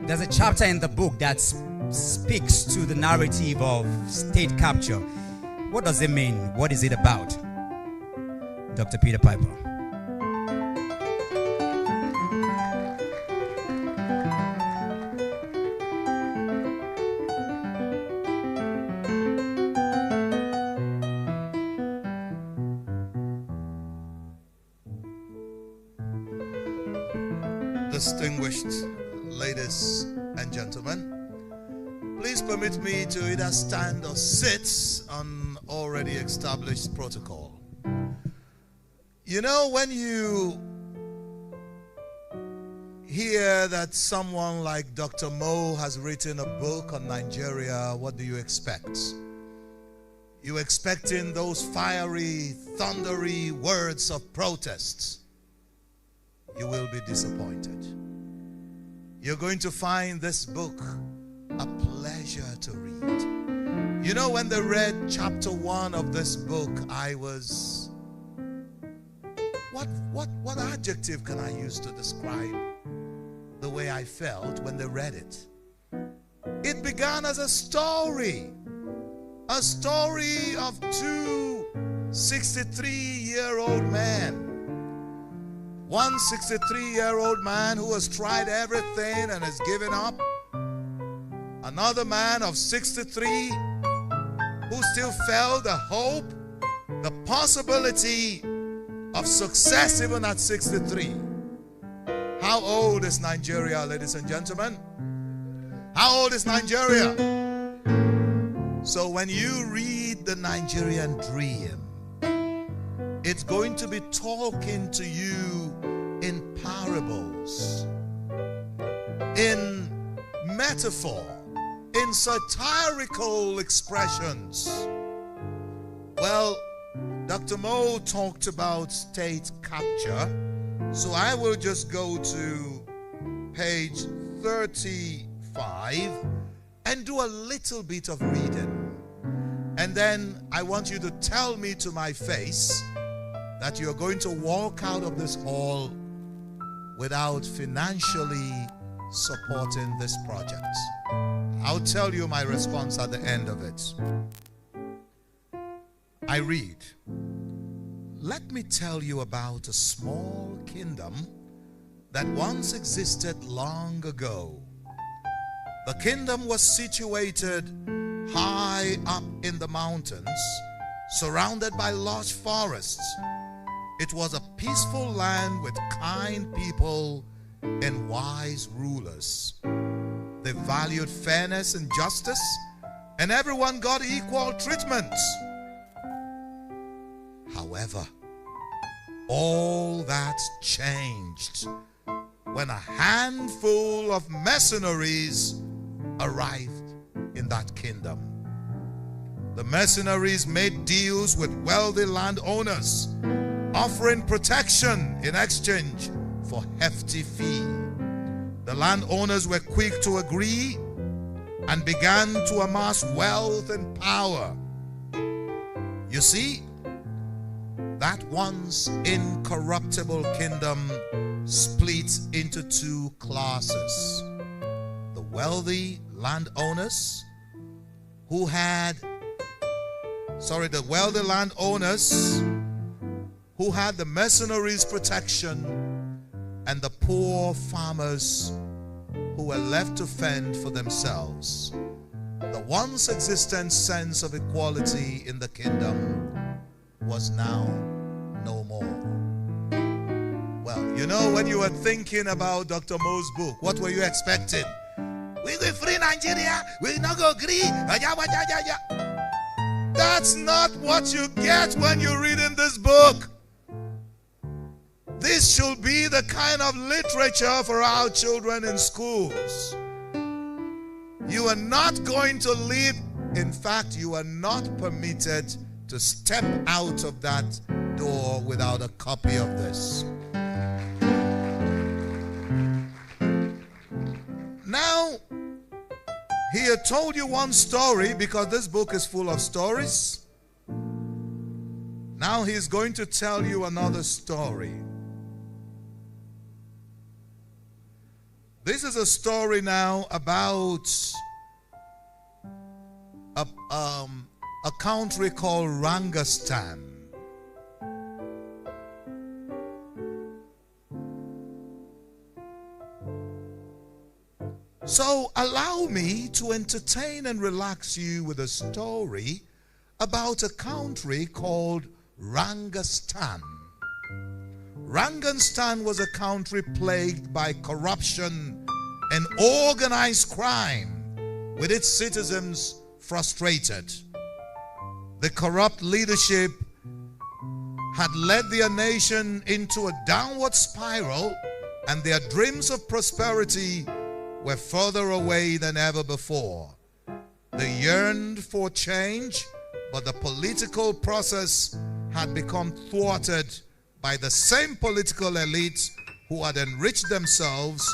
There's a chapter in the book that speaks to the narrative of state capture. What does it mean? What is it about? Dr. Peter Piper. Distinguished ladies and gentlemen, please permit me to either stand or sit on already established protocol. You know, when you hear that someone like DrMo has written a book on Nigeria, what do you expect? You expecting those fiery, thundery words of protest. You will be disappointed. You're going to find this book a pleasure to read. You know, when they read chapter 1 of this book, I was... What adjective can I use to describe the way I felt when they read it? It began as a story of two 63-year-old men. One 63-year-old man who has tried everything and has given up. Another man of 63 who still felt the hope, the possibility of success even at 63. How old is Nigeria, ladies and gentlemen? How old is Nigeria? So when you read the Nigerian dream, it's going to be talking to you in parables, in metaphor, in satirical expressions. Well, DrMo talked about state capture, so I will just go to page 35 and do a little bit of reading. And then I want you to tell me to my face that you're going to walk out of this hall without financially supporting this project. I'll tell you my response at the end of it. I read, "Let me tell you about a small kingdom that once existed long ago. The kingdom was situated high up in the mountains, surrounded by lush forests. It was a peaceful land with kind people and wise rulers. They valued fairness and justice, and everyone got equal treatment. However, all that changed when a handful of mercenaries arrived in that kingdom. The mercenaries made deals with wealthy landowners, offering protection in exchange for hefty fee. The landowners were quick to agree and began to amass wealth and power. You see, that once incorruptible kingdom split into two classes. The wealthy landowners who had the mercenaries' protection, and the poor farmers who were left to fend for themselves. The once existent sense of equality in the kingdom was now no more. Well, you know, when you were thinking about DrMo's book, what were you expecting? We will free Nigeria, we will not go agree. That's not what you get when you read in this book. This should be the kind of literature for our children in schools. You are not going to live, in fact, you are not permitted to step out of that door without a copy of this. Now, he had told you one story because this book is full of stories. Now he's going to tell you another story. This is a story now about a country called Rangistan. So allow me to entertain and relax you with a story about a country called Rangistan. Rangistan was a country plagued by corruption and organized crime, with its citizens frustrated. The corrupt leadership had led their nation into a downward spiral, and their dreams of prosperity were further away than ever before. They yearned for change, but the political process had become thwarted by the same political elites who had enriched themselves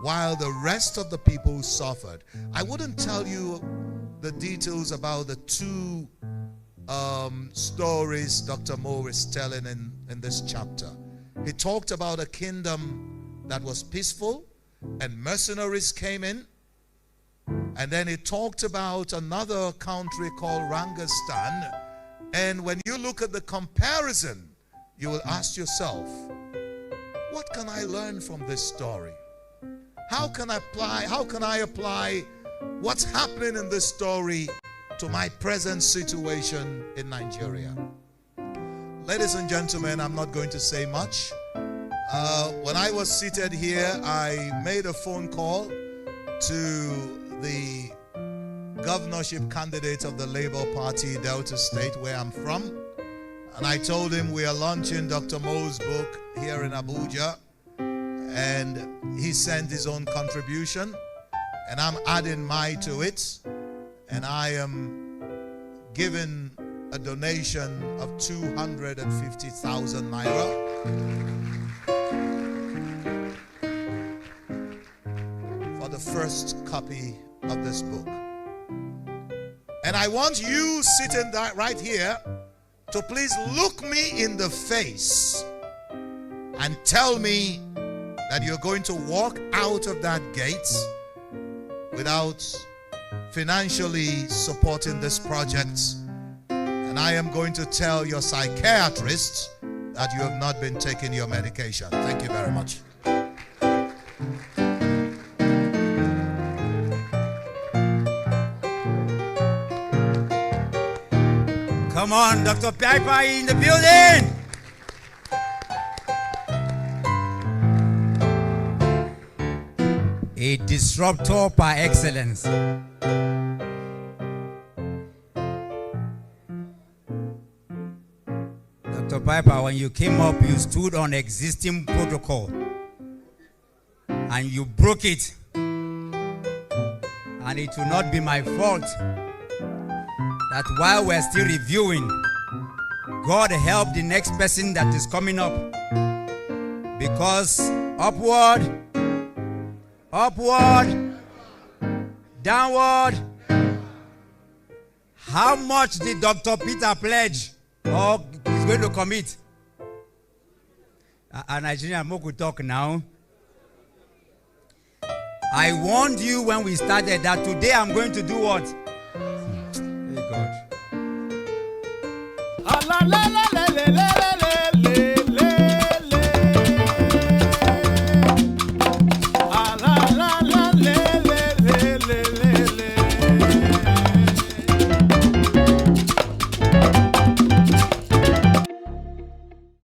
while the rest of the people suffered. I wouldn't tell you the details about the two stories Dr. Mo is telling in this chapter. He talked about a kingdom that was peaceful and mercenaries came in. And then he talked about another country called Rangistan. And when you look at the comparison, you will ask yourself, what can I learn from this story? How can I apply what's happening in this story to my present situation in Nigeria? Ladies and gentlemen, I'm not going to say much. When I was seated here, I made a phone call to the governorship candidate of the Labour Party, Delta State, where I'm from. And I told him we are launching Dr. Mo's book here in Abuja. And he sent his own contribution. And I'm adding mine to it. And I am giving a donation of 250,000 naira. For the first copy of this book. And I want you sitting right here to please look me in the face and tell me that you're going to walk out of that gate without financially supporting this project. And I am going to tell your psychiatrist that you have not been taking your medication. Thank you very much. Come on, Dr. Piper in the building. A disruptor par excellence. Dr. Piper, when you came up, you stood on existing protocol and you broke it. And it will not be my fault that while we're still reviewing, God help the next person that is coming up. Because upward, downward. How much did Dr. Peter pledge or is going to commit? A Nigerian Mo could talk now. I warned you when we started that today I'm going to do what? Hey God.